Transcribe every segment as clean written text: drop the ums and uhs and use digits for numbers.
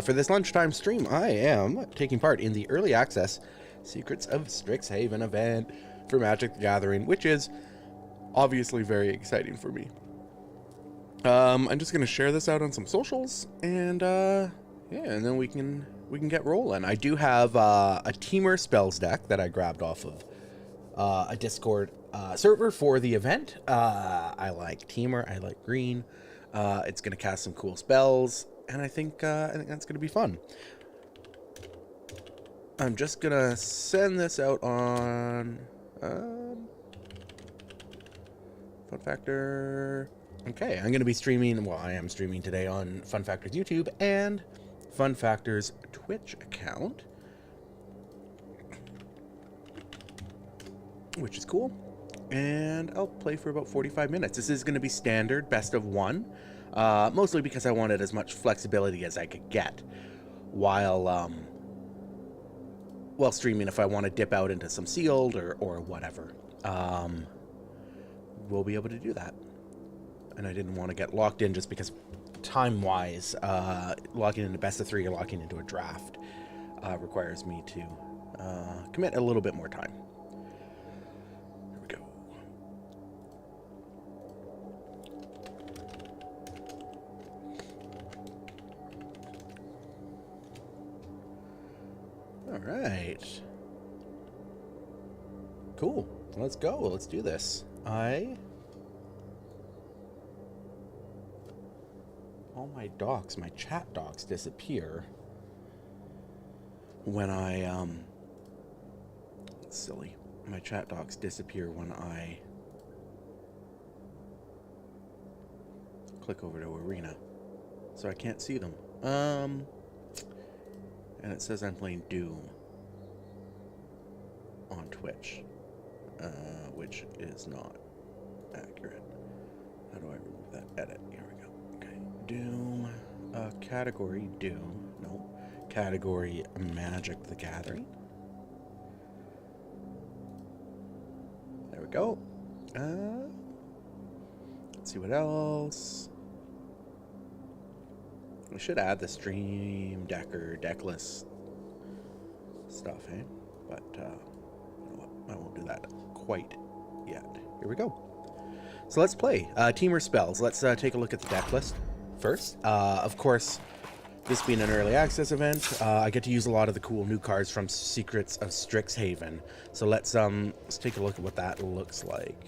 For this lunchtime stream, I am taking part in the early access Secrets of Strixhaven event for Magic the Gathering, which is obviously very exciting for me. I'm just gonna share this out on some socials, and yeah, and then we can get rolling. I do have a Teamer spells deck that I grabbed off of a Discord server for the event. I like Teamer. I like green. It's gonna cast some cool spells. And I think that's gonna be fun. I'm just gonna send this out on Fun Factor. Okay, I'm gonna be streaming. Well, I am streaming today on Fun Factor's YouTube and Fun Factor's Twitch account, which is cool. And I'll play for about 45 minutes. This is gonna be standard best of one. Mostly because I wanted as much flexibility as I could get while streaming. If I want to dip out into some sealed or whatever, we'll be able to do that. And I didn't want to get locked in just because time-wise, logging into best of three or locking into a draft requires me to commit a little bit more time. Alright. Cool. Let's go. Let's do this. All my docs, my chat docs disappear when I, silly. My chat docs disappear when I click over to Arena. So I can't see them. And it says I'm playing Doom on Twitch, which is not accurate. How do I remove that? Edit. Here we go. Okay. Doom. Category Doom. No. Category Magic the Gathering. There we go. Let's see what else. We should add the stream deck or deck list stuff, eh? But you know what? I won't do that quite yet. Here we go. So let's play Teamer spells. Let's take a look at the deck list first. Of course, this being an early access event, I get to use a lot of the cool new cards from Secrets of Strixhaven. So let's take a look at what that looks like.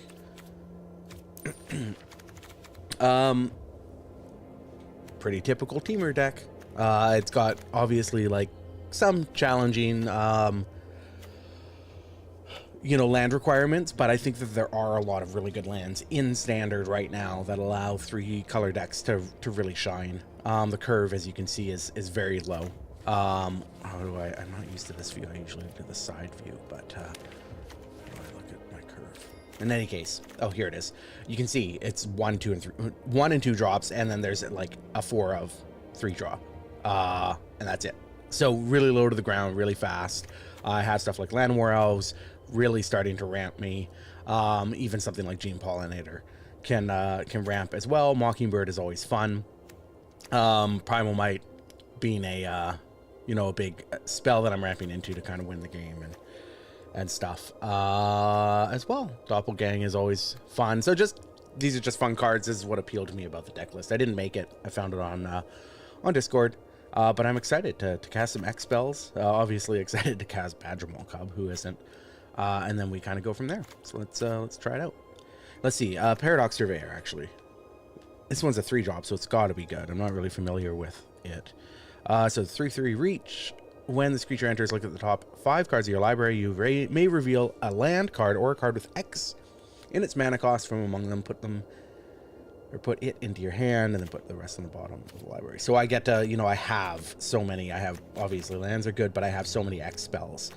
Pretty typical Teamer deck. It's got obviously like some challenging land requirements, but I think that there are a lot of really good lands in standard right now that allow 3 color decks to really shine. The curve, as you can see, is very low. I'm not used to this view. I usually do the side view, but how do I look at my curve? In any case, oh, here it is. You can see it's 1, 2, and 3, 1 and 2 drops, and then there's like a 4 of 3 draw, and that's it. So really low to the ground, really fast. I have stuff like Land War Elves really starting to ramp me. Even something like Gene Pollinator can ramp as well. Mockingbird is always fun. Primal Might being a big spell that I'm ramping into to kind of win the game and stuff as well. Doppelgang is always fun. So these are just fun cards. This is what appealed to me about the deck list. I didn't make it. I found it on Discord, but I'm excited to cast some X spells. Obviously excited to cast Badgermaul Cub, who isn't, and then we kind of go from there. So let's try it out. Let's see. Paradox Surveyor, actually. This one's a 3-drop, so it's got to be good. I'm not really familiar with it. So 3/3 reach. When this creature enters, look at the top 5 cards of your library. You may reveal a land card or a card with X in its mana cost from among them. Put it into your hand, and then put the rest on the bottom of the library. So I get to, I have so many. I have, obviously, lands are good, but I have so many X spells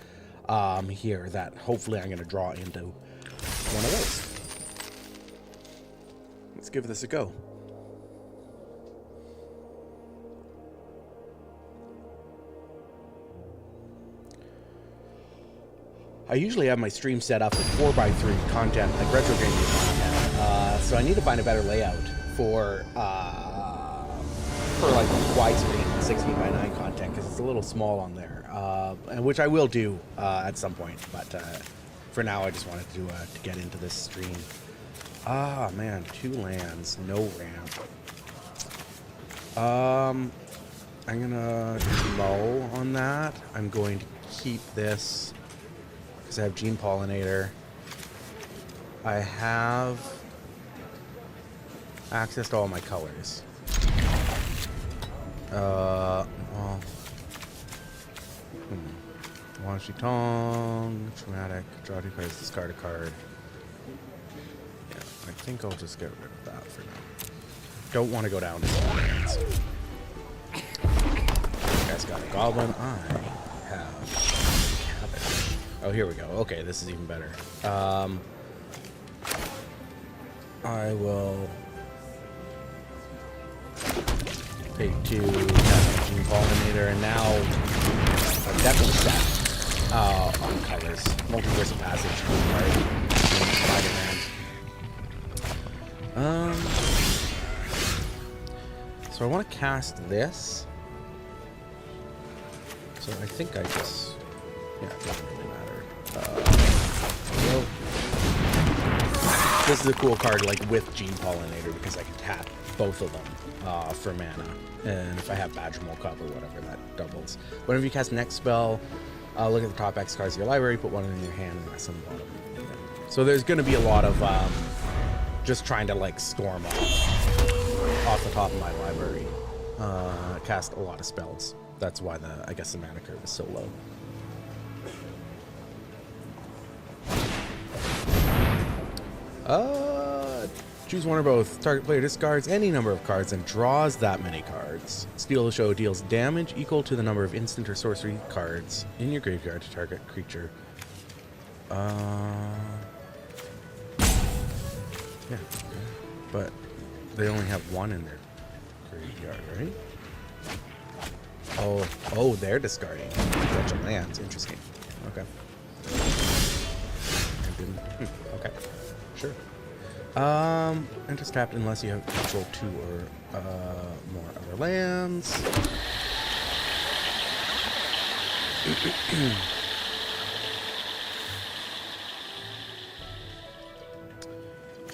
here that hopefully I'm going to draw into one of those. Let's give this a go. I usually have my stream set up with 4x3 content, like retro gaming content. So I need to find a better layout for like widescreens. 16 by 9 content because it's a little small on there, and which I will do at some point. But for now, I just wanted to get into this stream. Ah, man, 2 lands, no ramp. I'm gonna low on that. I'm going to keep this because I have Gene Pollinator. I have access to all my colors. Well, Wanshi Tong, Traumatic, draw 2 cards, discard a card. Yeah, I think I'll just get rid of that for now. Don't want to go down to all hands. Guy's got a goblin. I have cabbage. Oh, here we go. Okay, this is even better. I will take 2 Gene Pollinator, and now I'm definitely set on colors. Multiverse of Passage, right? Spider-Man. So I want to cast this. So I think I just... Yeah, it doesn't really matter. Well, this is a cool card, like, with Gene Pollinator, because I can tap both of them for mana. And if I have Badgermole Cup or whatever, that doubles. Whenever you cast next spell, look at the top X cards of your library, put 1 in your hand, and the rest on the bottom. Yeah. So there's going to be a lot of just trying to, like, storm off the top of my library. Cast a lot of spells. That's why I guess the mana curve is so low. Choose one or both. Target player discards any number of cards and draws that many cards. Steal the Show deals damage equal to the number of instant or sorcery cards in your graveyard to target creature. Yeah, but they only have 1 in their graveyard, right? Oh, they're discarding a bunch of lands. Interesting. Okay. Okay. Sure. Enters tapped unless you have control 2 or more other lands.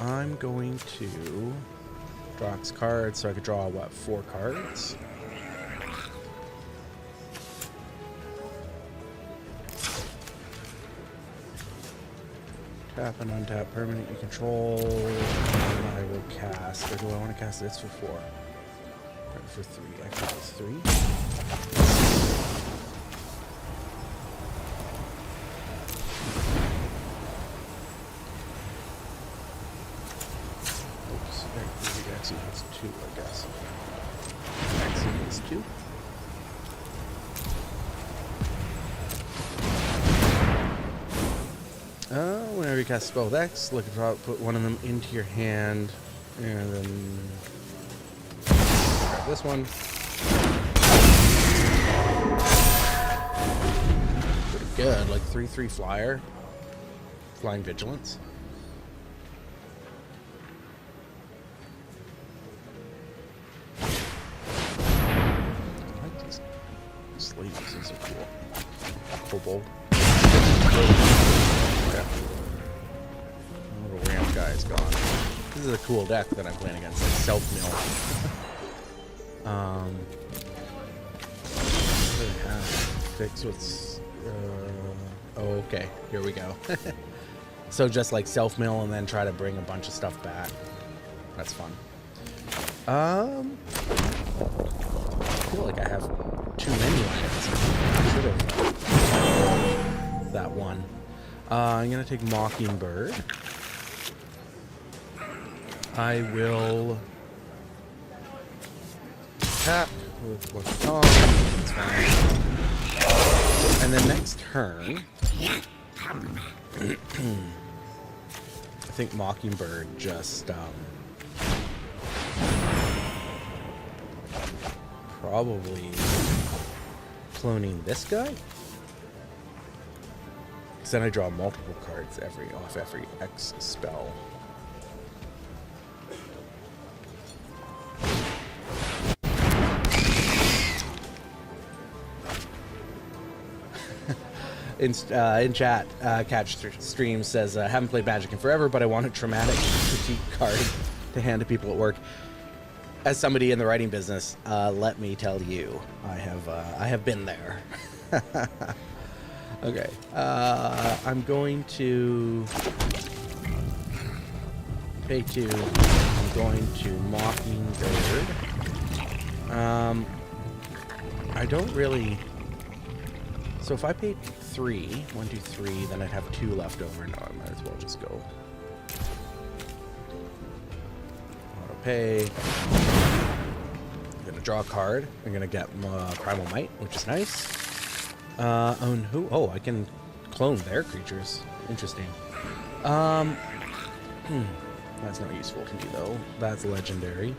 I'm going to draw X cards so I could draw, what, 4 cards? Tap and untap permanent you control. And I will cast, or do I want to cast this for 4? Or for 3. I can cast 3. Oops, it actually has 2, I guess. Actually has 2. Whenever you cast a spell with X, look at put 1 of them into your hand, and then grab this one. Pretty good, like 3/3 flyer, flying vigilance. I like these sleeves; these are cool. Kobold. Little ramp guy is gone. This is a cool deck that I'm playing against, like self-mill. Fix what's... oh, okay. Here we go. So just like self-mill and then try to bring a bunch of stuff back. That's fun. I feel like I have too many lands. I should have that one. I'm going to take Mockingbird. I will tap with what's on. That's fine. And then next turn, I think Mockingbird just probably cloning this guy. Because then I draw multiple cards off every X spell. In chat, Catch Stream says, haven't played Magic in forever, but I want a traumatic critique card to hand to people at work. As somebody in the writing business, let me tell you, I have been there. Okay, I'm going to pay 2. I'm going to Mockingbird. I don't really. So if I paid 3, 1, 2, 3, then I'd have 2 left over. No, I might as well just go. Auto pay. I'm gonna draw a card. I'm gonna get Primal Might, which is nice. Oh, I can clone their creatures. Interesting. That's not useful to me though. That's legendary.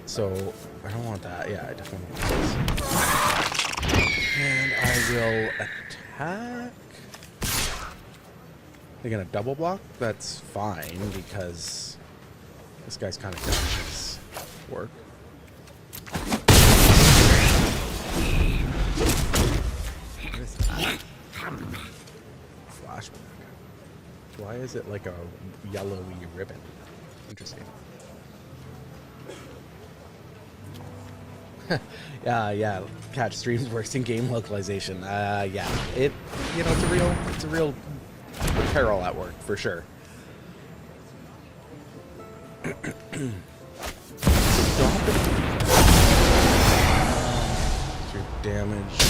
So I don't want that. Yeah, I definitely want this. And I will attack. They're gonna double block. That's fine because this guy's kind of done his work. What is that? Flashback. Why is it like a yellowy ribbon? Interesting. Yeah. Catch Streams works in game localization. Yeah. It's a real peril at work for sure. Your damage.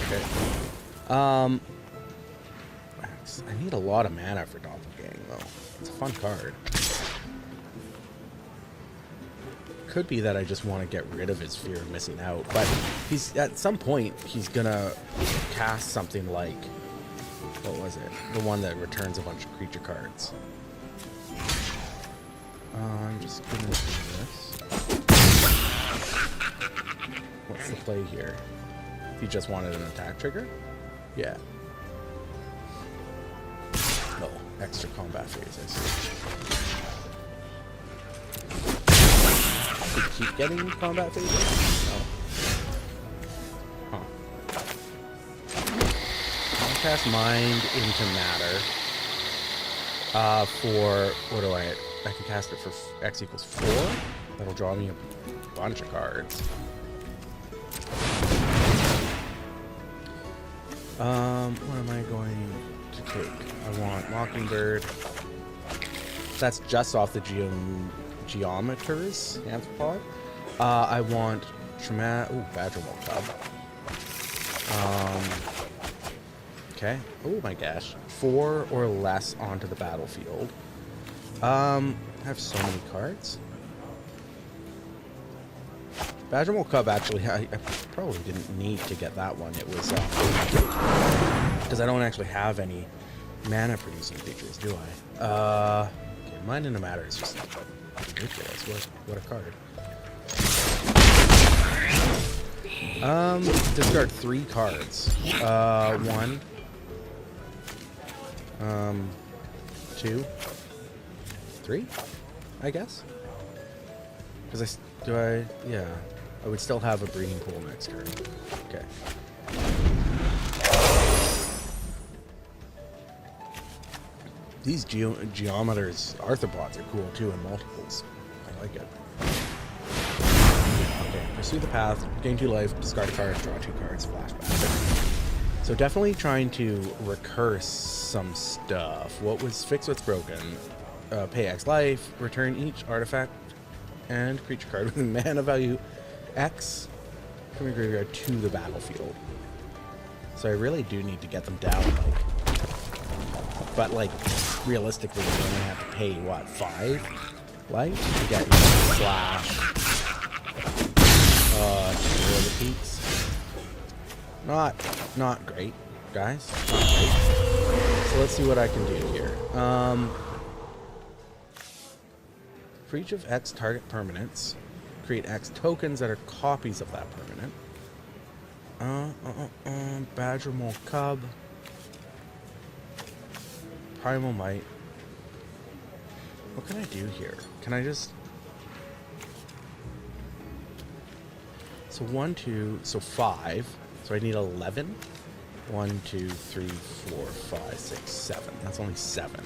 Okay. I need a lot of mana for Doppelgang though. It's a fun card. Could be that I just want to get rid of his fear of missing out, but he's at some point he's gonna cast something like, what was it? The one that returns a bunch of creature cards. I'm just gonna do this. What's the play here? If he just wanted an attack trigger? Yeah. No, extra combat phases. Keep getting combat phases? No. Huh. I'll cast Mind into Matter. For, what do I can cast it for X equals 4. That'll draw me a bunch of cards. What am I going to take? I want Mockingbird. That's just off the Geometers Amphipod. I want Badgermole Cub. Okay. Oh my gosh. 4 or less onto the battlefield. I have so many cards. Badgermole Cub, actually, I probably didn't need to get that one. It was because I don't actually have any mana producing creatures, do I? Okay, Mind in a Matter is just ridiculous. What a card. Discard 3 cards. 1. 2. 3, I guess. Because yeah. I would still have a breeding pool next turn. Okay. These Geometers Arthropods are cool too in multiples. I like it. Okay, pursue the path, gain 2 life, discard a card, draw 2 cards, flashback. So definitely trying to recurse some stuff. Fix what's broken. Pay X life, return each artifact and creature card with mana value X from your graveyard to the battlefield. So I really do need to get them down, but realistically, you're gonna have to pay what, 5 life to get Slash. The peaks. Not great, guys. Not great. So let's see what I can do here. For each of X target permanents, create X tokens that are copies of that permanent. Badgermole Cub. Primal Might. What can I do here? Can I just So 1, 2, so 5. So I need 11. 1, 2, 3, 4, 5, 6, 7. That's only 7.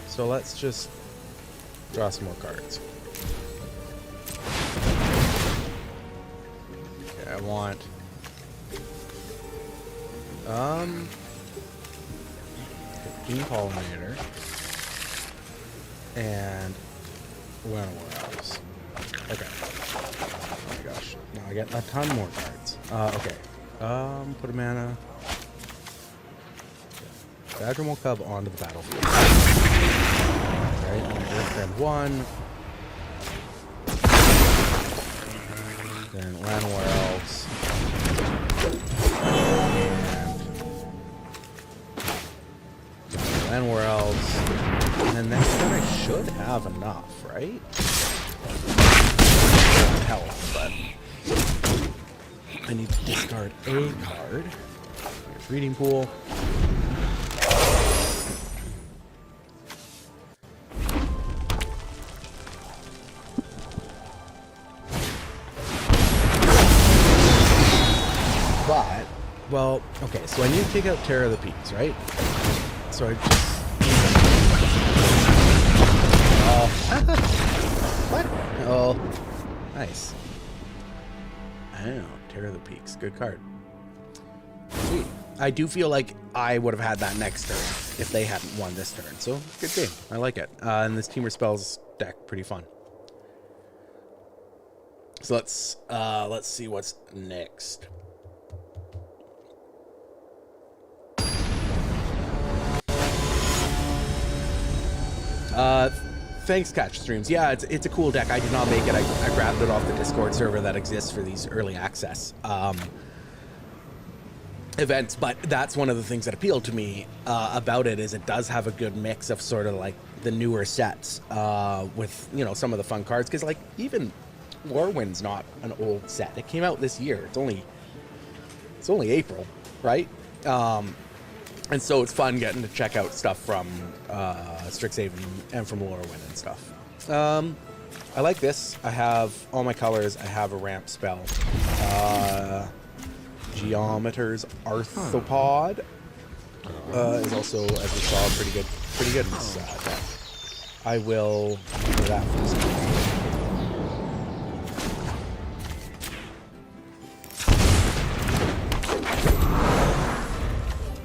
So let's just draw some more cards. Okay, I want Bean Pollinator and where else? Okay. Oh my gosh. Now I get a ton more cards. Okay. Put a mana. Badgermole Cub onto the battlefield. Alright, Earthbend 1. Then Llanowar Elves. And Llanowar Elves. And then next turn I should have enough, right? Health, but I need to discard a card. Here's Reading Pool. But, well, okay, so I need to take out Terror of the Peaks, right? So I just... What? Oh, nice. I don't know, Terror of the Peaks, good card. Sweet. I do feel like I would have had that next turn if they hadn't won this turn, so good game. I like it. And this Teamer Spells deck, pretty fun. So let's see what's next. Thanks, Catch Streams. Yeah, it's a cool deck. I did not make it. I grabbed it off the Discord server that exists for these early access events. But that's one of the things that appealed to me about it is it does have a good mix of sort of like the newer sets with, you know, some of the fun cards. Because like even Lorwyn's not an old set. It came out this year. It's only April, right? And so it's fun getting to check out stuff from Strixhaven and from Lorwyn and stuff. I like this. I have all my colors. I have a ramp spell. Geometer's Arthropod is also, as we saw, pretty good in this deck. I will do that first.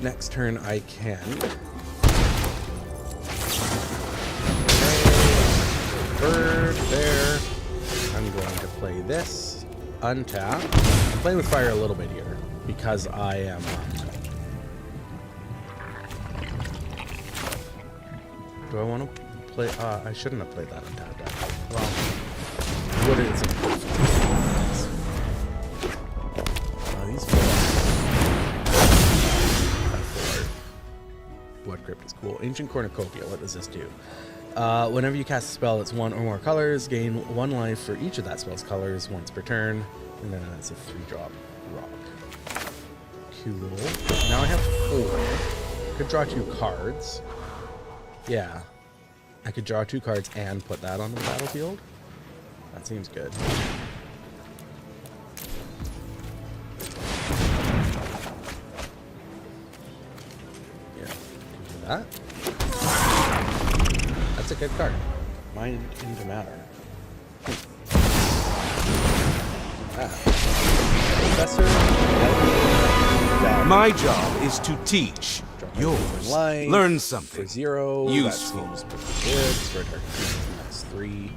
Next turn I can. Bird there. I'm going to play this. Untap. I'm playing with fire a little bit here because I am. Do I want to play? I shouldn't have played that untap deck. Well, what is it? These Blood Crypt is cool. Ancient Cornucopia, what does this do? Whenever you cast a spell that's one or more colors, gain 1 life for each of that spell's colors once per turn. And then it's a 3-drop rock. Cool. Now I have 4. Could draw 2 cards. Yeah. I could draw 2 cards and put that on the battlefield. That seems good. That? That's a good card. Mind into matter. Professor. My job is to teach. Yours. Learn something. For 0. Useful. That seems pretty good. Spread our that's 3.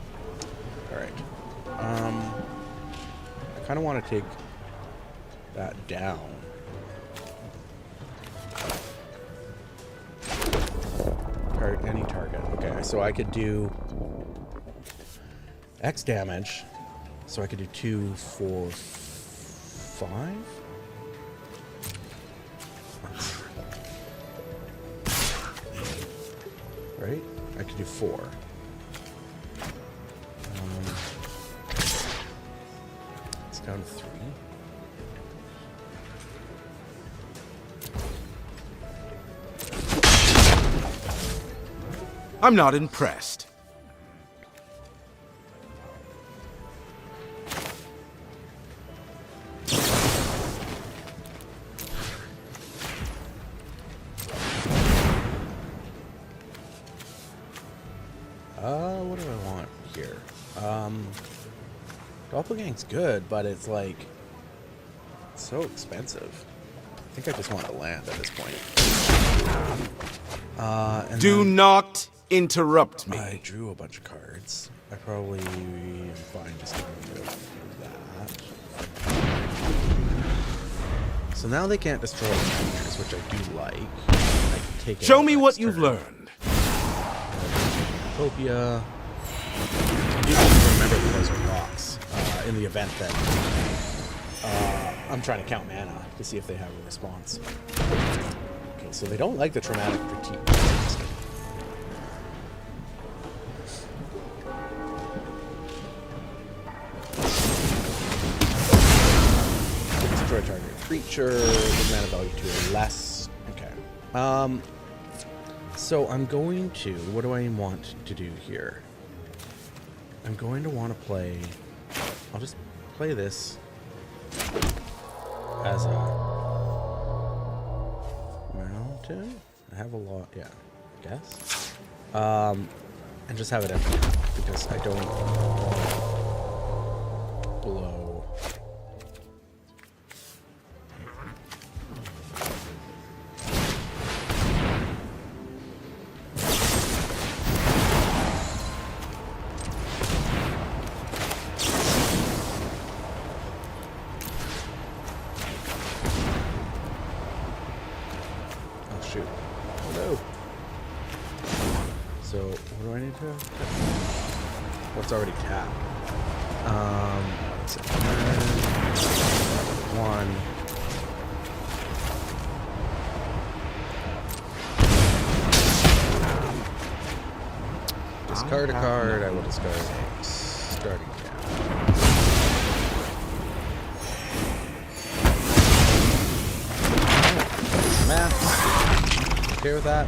Alright. I kind of want to take that down. Any target. Okay, so I could do X damage. So I could do 2, 4, 5. Right? I could do 4. It's down to 3. I'm not impressed. What do I want here? Doppelgang's good, but it's like so expensive. I think I just want to land at this point. And Do not interrupt me. I drew a bunch of cards. I probably am fine just getting rid of that. So now they can't destroy creatures, which I do like. I can take it Show out me next what you've turn. learned. Utopia. You need to remember that those are rocks in the event that I'm trying to count mana to see if they have a response. Okay, so they don't like the traumatic critique. Destroy target creature with mana value 2 or less. Okay. So I'm going to, what do I want to do here? I'm going to want to play, I'll just play this as a mountain. I have a lot, yeah, I guess. And just have it empty because I don't blow. So, what do I need to... What's already tapped? Let's see. One. Discard a card. I will discard a starting down. Math. Okay with that?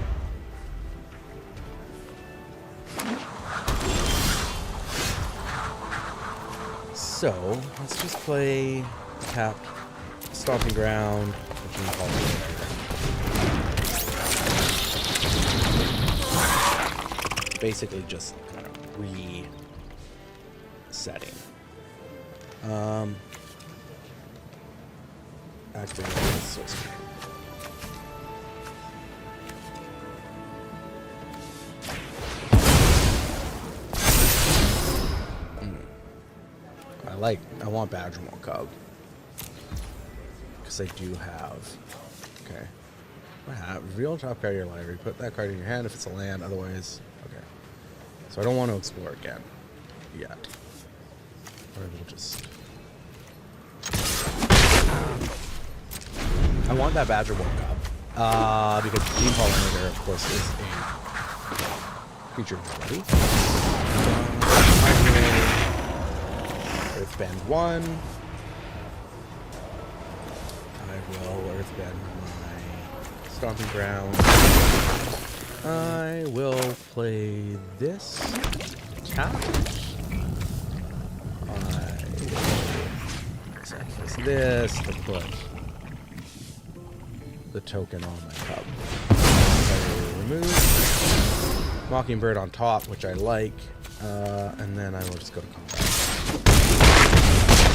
So, let's just play tapped Stomping Ground, which we can call it. Basically just kind of resetting. Actually, that's so scary. I want Badgermore Cub. Because I do have. Okay. I have reveal top card of your library. Put that card in your hand if it's a land, otherwise. Okay. So I don't want to explore again. Yet. Or we'll just. I want that Badgermore Cub. Because Team Pollinator, of course, is a creature ready. Earthbend 1. I will Earthbend my Stomping Ground. I will play this. Tap. I will sacrifice this to put the token on my cub. I will remove Mockingbird on top, which I like, and then I will just go to combat.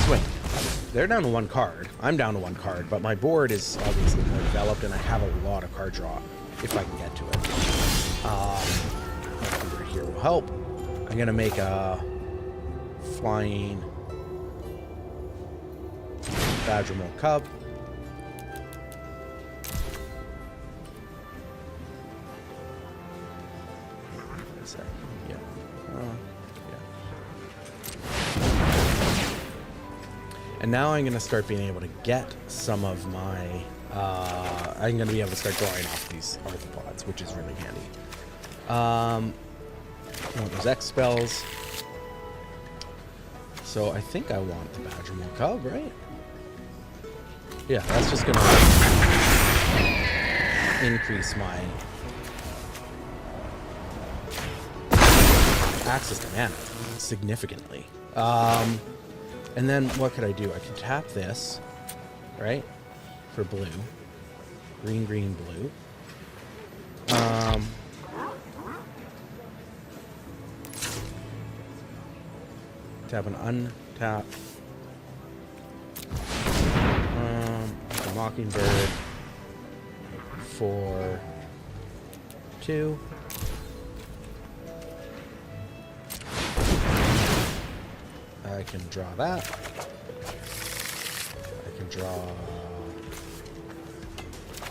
Swing. They're down to one card. I'm down to one card, but my board is obviously more developed, and I have a lot of card draw if I can get to it. Mockingbird here will help. I'm gonna make a flying Badgermore Cub. Yeah. And now I'm going to start being able to get some of my... I'm going to be able to start drawing off these arthropods, which is really handy. I want those X spells. So I think I want the Badgermore Cub, right? Yeah, that's just going to increase my access to mana significantly. And then what could I do? I could tap this, right? For blue. Green, green, blue. Tap an untap. A Mockingbird for 2. I can draw that. I can draw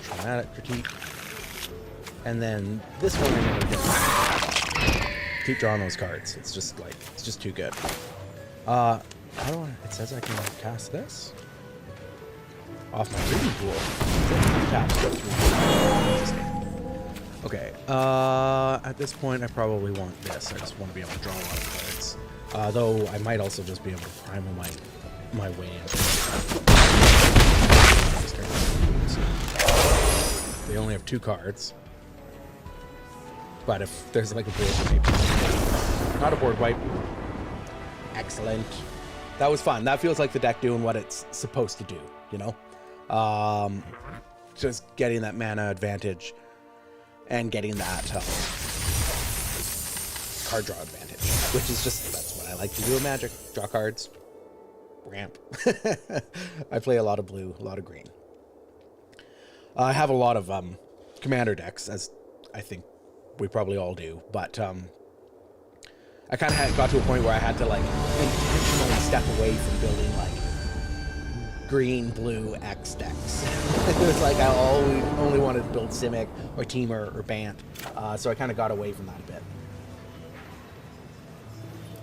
Traumatic Critique. And then this one I'm gonna get. Keep drawing those cards. It's just like, it's just too good. How do I, it says I can cast this off my reading pool. Okay, at this point I probably want this. I just want to be able to draw a lot of cards. Though I might also just be able to primal my way in. They only have 2 cards. But if there's like a board wipe. Not a board wipe. Excellent. That was fun. That feels like the deck doing what it's supposed to do, you know? Just getting that mana advantage and getting that card draw advantage, which is just, that's what I like to do in Magic. Draw cards, ramp. I play a lot of blue, a lot of green. I have a lot of commander decks, as I think we probably all do, but I kind of got to a point where I had to like intentionally step away from building like green, blue X decks. It was like I only wanted to build Simic or Teamer or Bant, so I kind of got away from that a bit.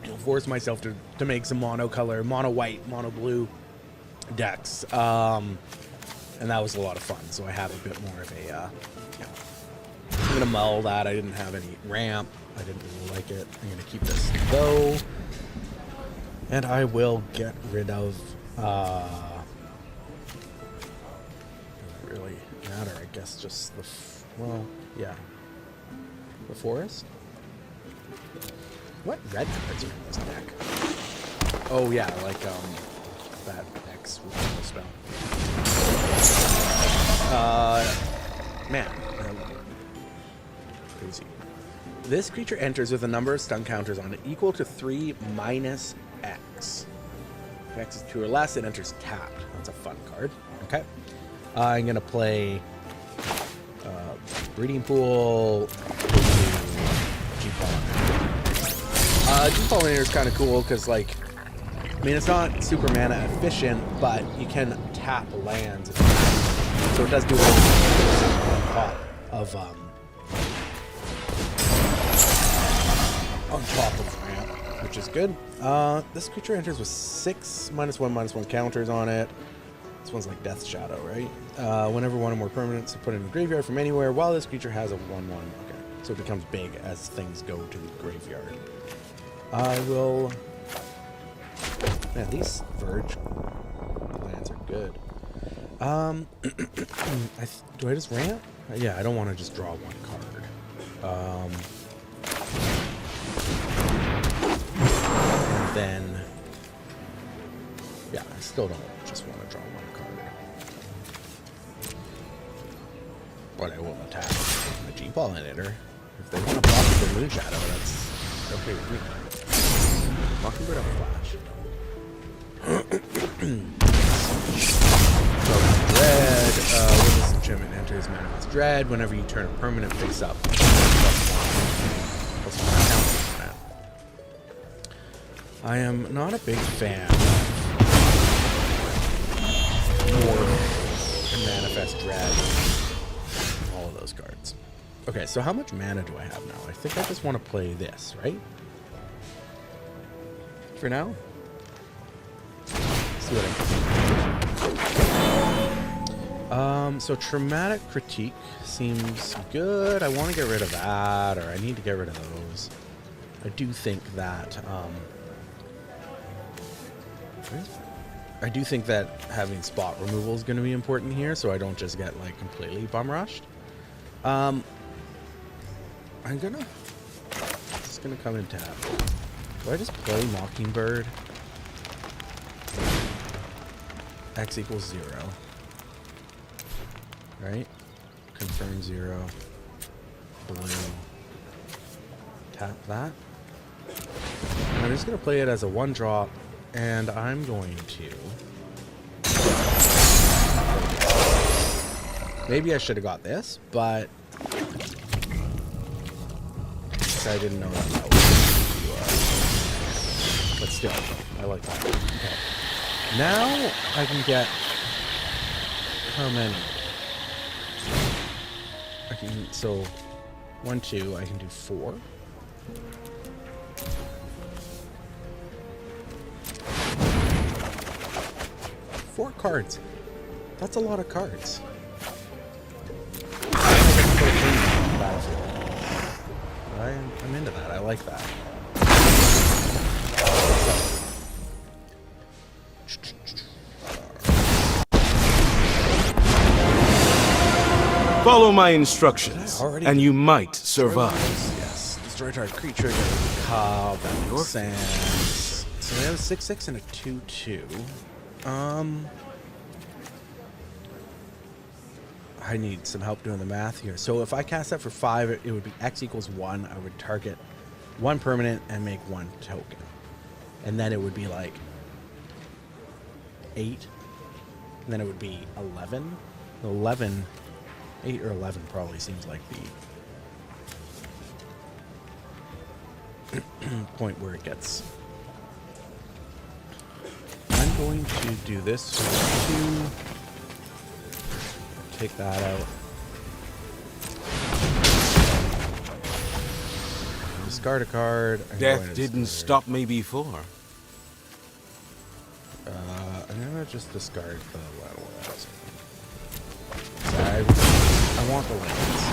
I forced myself to make some mono-color, mono-white, mono-blue decks, and that was a lot of fun. So I have a bit more of a, you know, I'm gonna mull that. I didn't have any ramp. I didn't really like it. I'm gonna keep this though, and I will get rid of. Doesn't really matter, I guess. Just the well, yeah, the forest. What red cards are in this deck? Oh yeah, like that X removal spell. Man. Crazy. This creature enters with a number of stun counters on it equal to 3 minus X. If X is 2 or less, it enters tapped. That's a fun card. Okay. I'm going to play Breeding Pool. G-Pollinator is kind of cool because, like, I mean, it's not super mana efficient, but you can tap lands. So it does do a little on top of ramp, which is good. This creature enters with 6 -1/-1 counters on it. This one's like Death Shadow, right? Whenever one or more permanents are put in the graveyard from anywhere, while this creature has a 1/1. Okay, so it becomes big as things go to the graveyard. I will. Man, these Verge lands are good. Do I just ramp? Yeah, I don't want to just draw 1 card. And then, yeah, I still don't just want to draw 1 card. But I will attack a G-Pollinator. If they want to block the Moon Shadow, that's okay with me. Mockingbird have a flash. So Dread, when this enchantment enters Manifest Dread, whenever you turn a permanent face up, +1 counters on it. I am not a big fan of more Manifest Dread, all of those cards. Okay, so how much mana do I have now? I think I just want to play this, right? For now? Let's see what I can. So Traumatic Critique seems good. I want to get rid of that, or I need to get rid of those. I do think that, having spot removal is going to be important here, so I don't just get, like, completely bum rushed. I'm gonna just just gonna come and tap. Do I just play Mockingbird? X equals 0. Right? Confirm 0. Blue. Tap that. And I'm just gonna play it as a 1-drop, and I'm going to... Maybe I should have got this, but I didn't know that was but still, I like that. Okay. Now I can get how many? I can, so 1, 2, I can do 4. Four cards. That's a lot of cards. I'm into that. I like that. Follow my instructions, and you might survive. Yes. Destroy target creature. Get a cob. That makes sense. So we have a 6/6 and a 2/2. I need some help doing the math here. So if I cast that for 5, it would be X equals 1. I would target 1 permanent and make 1 token. And then it would be like 8. And then it would be 11. 11. 8 or 11 probably seems like the point where it gets. I'm going to do this for 2. Take that out. Discard a card. Death didn't stop me before. I'm gonna just discard the lands. I want the lands.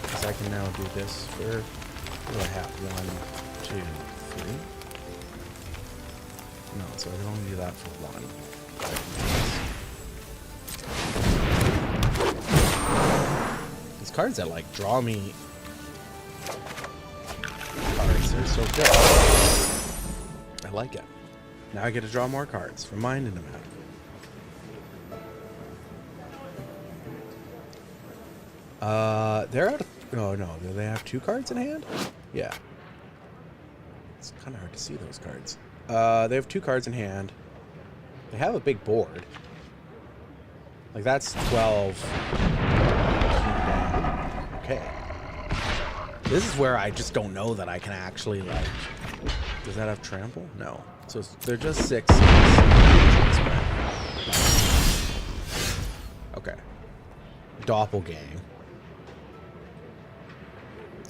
Because I can now do this for, what do I have? 1, 2, 3. No, so I can only do that for 1. These cards that like draw me cards are so good. I like it. Now I get to draw more cards from Mind in a Map. They're out of... Oh, no. Do they have 2 cards in hand? Yeah. It's kind of hard to see those cards. They have 2 cards in hand. They have a big board. Like, that's 12. Okay. This is where I just don't know that I can actually, like... Does that have trample? No. So they're just 6. Okay. Doppelgang.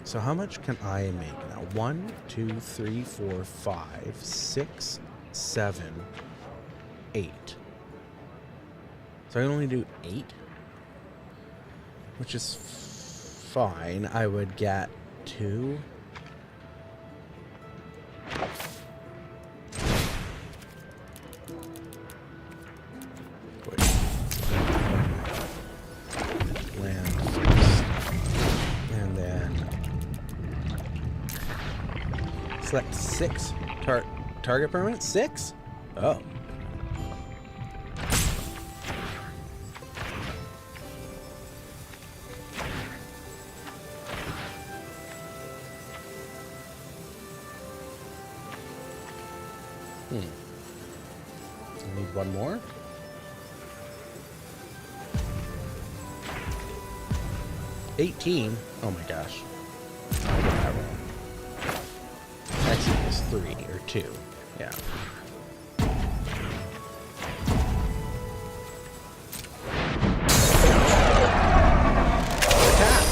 So how much can I make now? 1, 2, 3, 4, 5, 6, 7, 8. So I can only do 8? Which is fine. I would get 2. Wait. Land first. And then select 6. Target permanent? 6? Oh. I need 1 more. $18. Oh my gosh. I got that wrong. X equals 3 or 2. Yeah. Attack.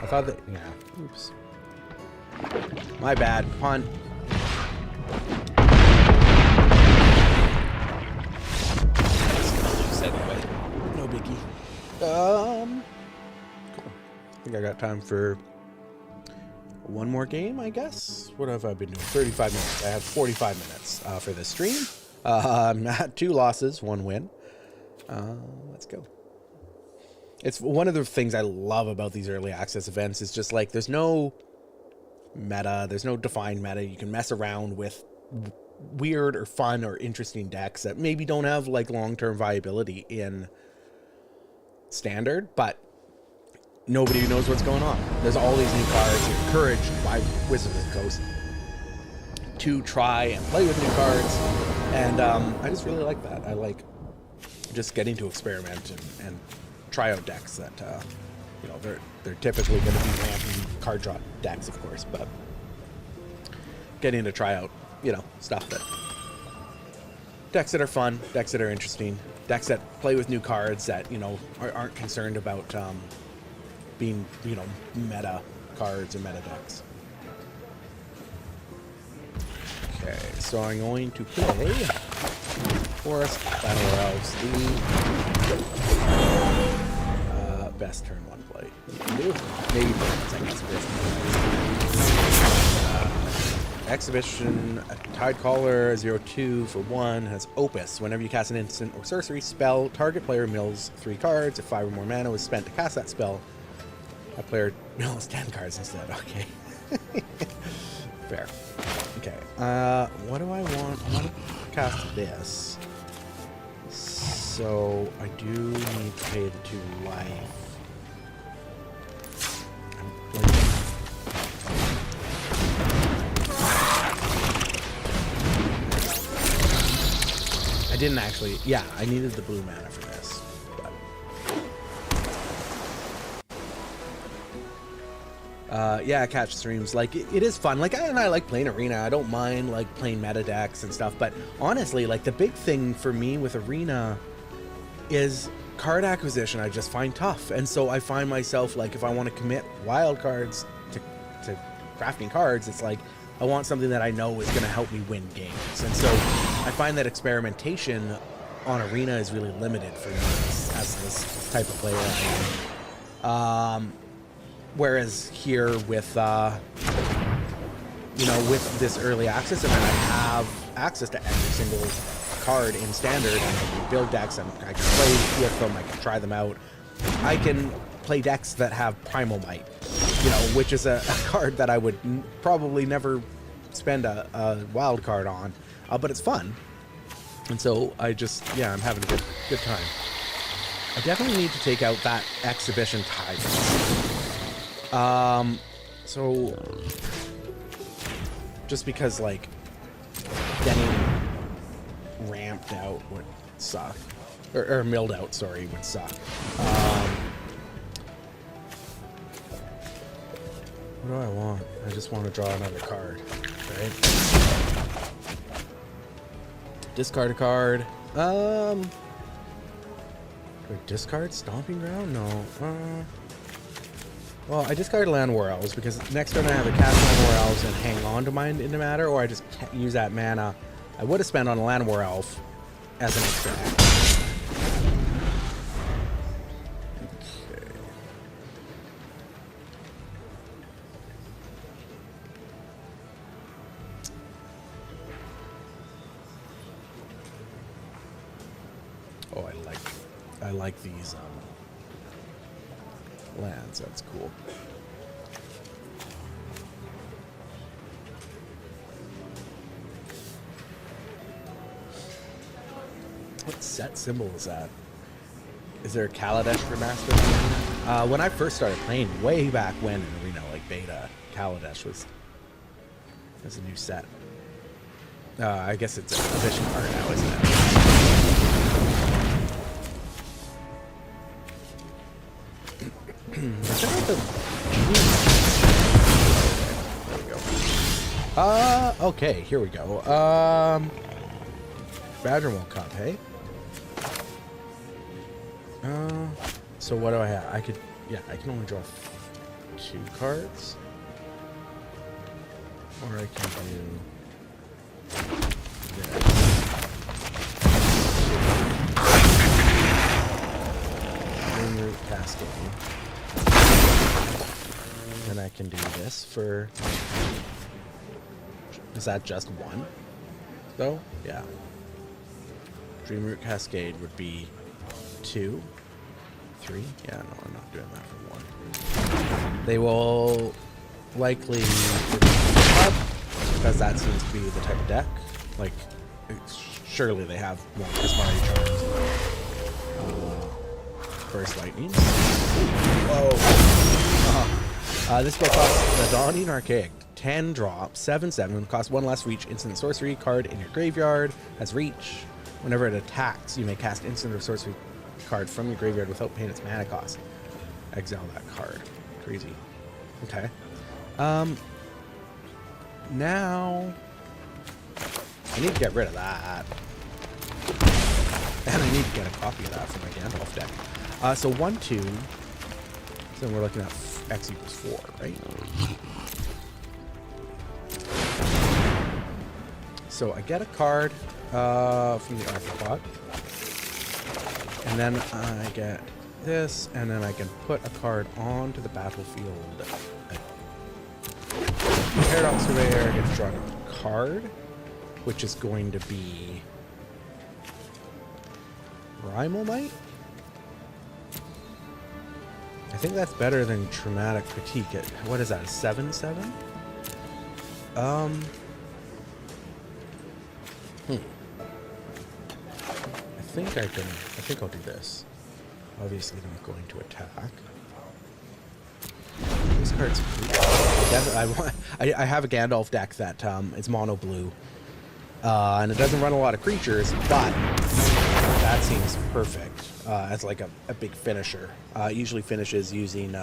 I thought that. Yeah. Oops. My bad. Punt. No biggie. Cool. I think I got time for one more game, I guess. What have I been doing? 35 minutes. I have 45 minutes for this stream. I'm at 2 losses, 1 win. Let's go. It's one of the things I love about these early access events is just like there's no meta, there's no defined meta. You can mess around with weird or fun or interesting decks that maybe don't have like long-term viability in standard, but nobody knows what's going on. There's all these new cards. You're encouraged by Wizards of the Coast to try and play with new cards, and I just really like that. I like just getting to experiment and try out decks that you know, they're typically going to be random card draw decks, of course, but getting to try out, you know, stuff that decks that are fun, decks that are interesting, decks that play with new cards that, you know, aren't concerned about being, you know, meta cards or meta decks. Okay, so I'm going to play Forest Battle Elves, the best turn 1 play you can do. Maybe Exhibition, a Tidecaller, 0/2 for 1, has Opus. Whenever you cast an instant or sorcery spell, target player mills 3 cards. If 5 or more mana was spent to cast that spell, a player mills 10 cards instead. Okay. Fair. Okay. What do I want? I want to cast this. So I do need to pay the 2 life. I didn't actually. Yeah, I needed the blue mana for this. But yeah, catch streams. Like it is fun. Like I like playing Arena. I don't mind like playing meta decks and stuff. But honestly, like the big thing for me with Arena is card acquisition. I just find tough, and so I find myself like if I want to commit wild cards to crafting cards, it's like I want something that I know is going to help me win games. And so I find that experimentation on Arena is really limited for me as this type of player I am. Whereas here with, you know, with this early access event, I have access to every single card in Standard, and I can build decks, and I can play with them, I can try them out. I can play decks that have Primal Might, you know, which is a card that I would probably never spend a wild card on, but it's fun. And so I just, yeah, I'm having a good time. I definitely need to take out that Exhibition Tide. So just because like getting ramped out would suck, or milled out, sorry, would suck. What do I want? I just want to draw another card, right? Discard a card. Do I discard Stomping Ground? No. Well, I discard Land War Elves because next turn I have to cast Land War Elves and hang on to Mind into Matter, or I just use that mana I would have spent on a Land War Elf as an extra action. Okay. Oh, I like these lands. That's cool. What set symbol is that? Is there a Kaladesh remaster? When I first started playing, way back when in Arena, like beta, Kaladesh was a new set. I guess it's a vision card now, isn't it? There we go. Okay, here we go. Badgermole Cup, hey? So what do I have? I can only draw 2 cards. Or I can do this. Cascade. And I I can do this for... Is that just one? Though? Yeah. Dreamroot Cascade would be 2, 3. Yeah, no, I'm not doing that for 1. They will likely up because that seems to be the type of deck. Like, surely they have more Prismari Charms. Burst Lightning. Whoa. This spell costs the Dawning Archaic 10 drop, 7/7, costs 1 less reach, instant sorcery card in your graveyard has reach. Whenever it attacks, you may cast instant or sorcery card from your graveyard without paying its mana cost. Exile that card. Crazy. Okay. Now I need to get rid of that. And I need to get a copy of that for my Gandalf deck. So 1, 2. So we're looking at X equals 4, right? So I get a card from the Arthropod. And then I get this, and then I can put a card onto the battlefield. Paradox Surveyor gets drawn a card, which is going to be Rhymelmite? I think that's better than Traumatic Critique. What is that, a 7/7? I think I'll do this. Obviously not going to attack. This card's I have a Gandalf deck that is mono blue. And it doesn't run a lot of creatures, but that seems perfect as like a big finisher. It usually finishes using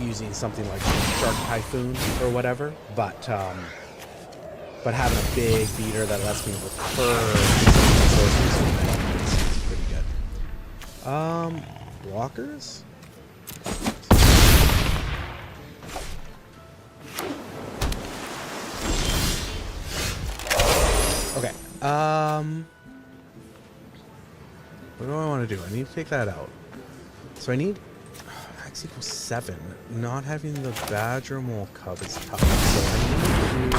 using something like Shark Typhoon or whatever, but having a big beater that lets me recur sources is pretty good. Blockers? Okay. What do I want to do? I need to take that out. So I need X equals 7. Not having the Badger Mole Cub is tough. So I need to...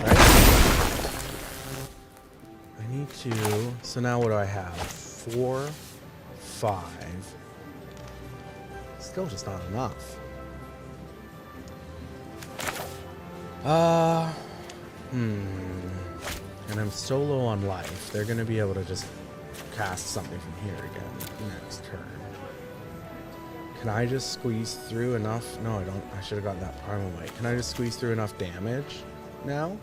Right? I need to... So now what do I have? 4, 5. Still just not enough. And I'm so low on life. They're going to be able to just cast something from here again next turn. Can I just squeeze through enough? No, I don't. I should have got that Primal Might. Can I just squeeze through enough damage now?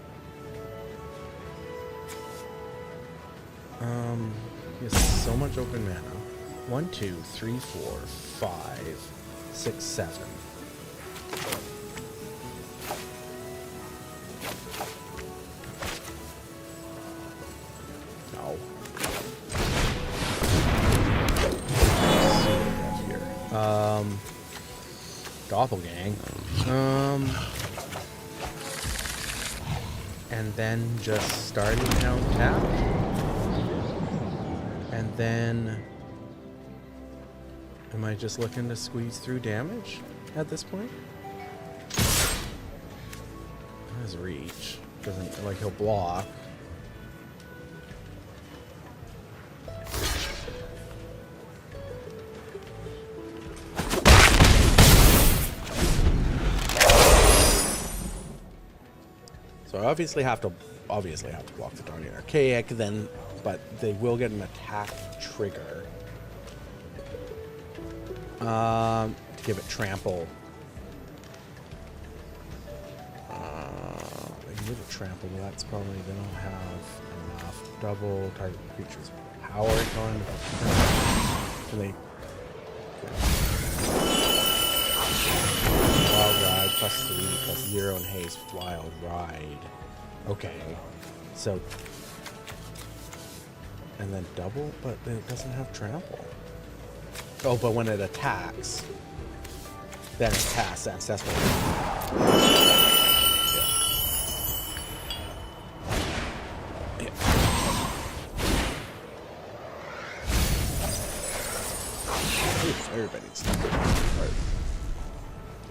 He has so much open mana. 1, 2, 3, 4, 5, 6, 7. No. Doppelgang. And then just starting down tap. And then am I just looking to squeeze through damage at this point? He has reach. Doesn't like he'll block. So I obviously have to block the Darning Archaic then, but they will get an attack trigger. To give it trample. They can give it trample, but that's probably they don't have enough. Double target creature's power going. Can they? Wild Ride +3 +0 and haste. Wild Ride. Okay. So. And then double, but it doesn't have trample. Oh, but when it attacks. then pass successfully. Yeah. Oof, everybody's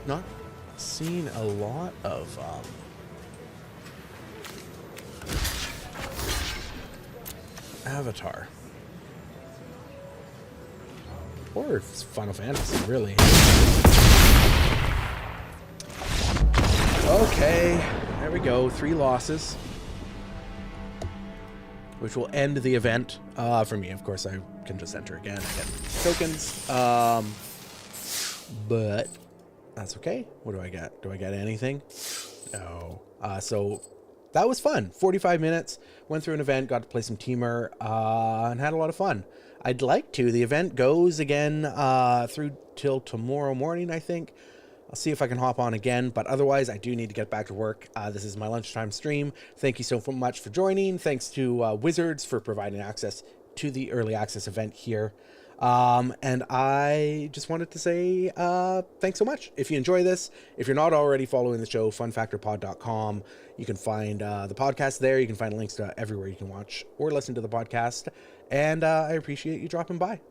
not seen a lot of Avatar or Final Fantasy, really. Okay, there we go. 3 losses, which will end the event. For me, of course, I can just enter again and get tokens. But that's okay. What do I get? Do I get anything? No. So that was fun. 45 minutes. Went through an event, got to play some Teamer, and had a lot of fun. I'd like to. The event goes again through till tomorrow morning, I think. I'll see if I can hop on again, but otherwise I do need to get back to work. This is my lunchtime stream. Thank you so much for joining. Thanks to Wizards for providing access to the early access event here. And I just wanted to say thanks so much. If you enjoy this, if you're not already following the show, funfactorpod.com, you can find the podcast there. You can find links to everywhere you can watch or listen to the podcast. And I appreciate you dropping by.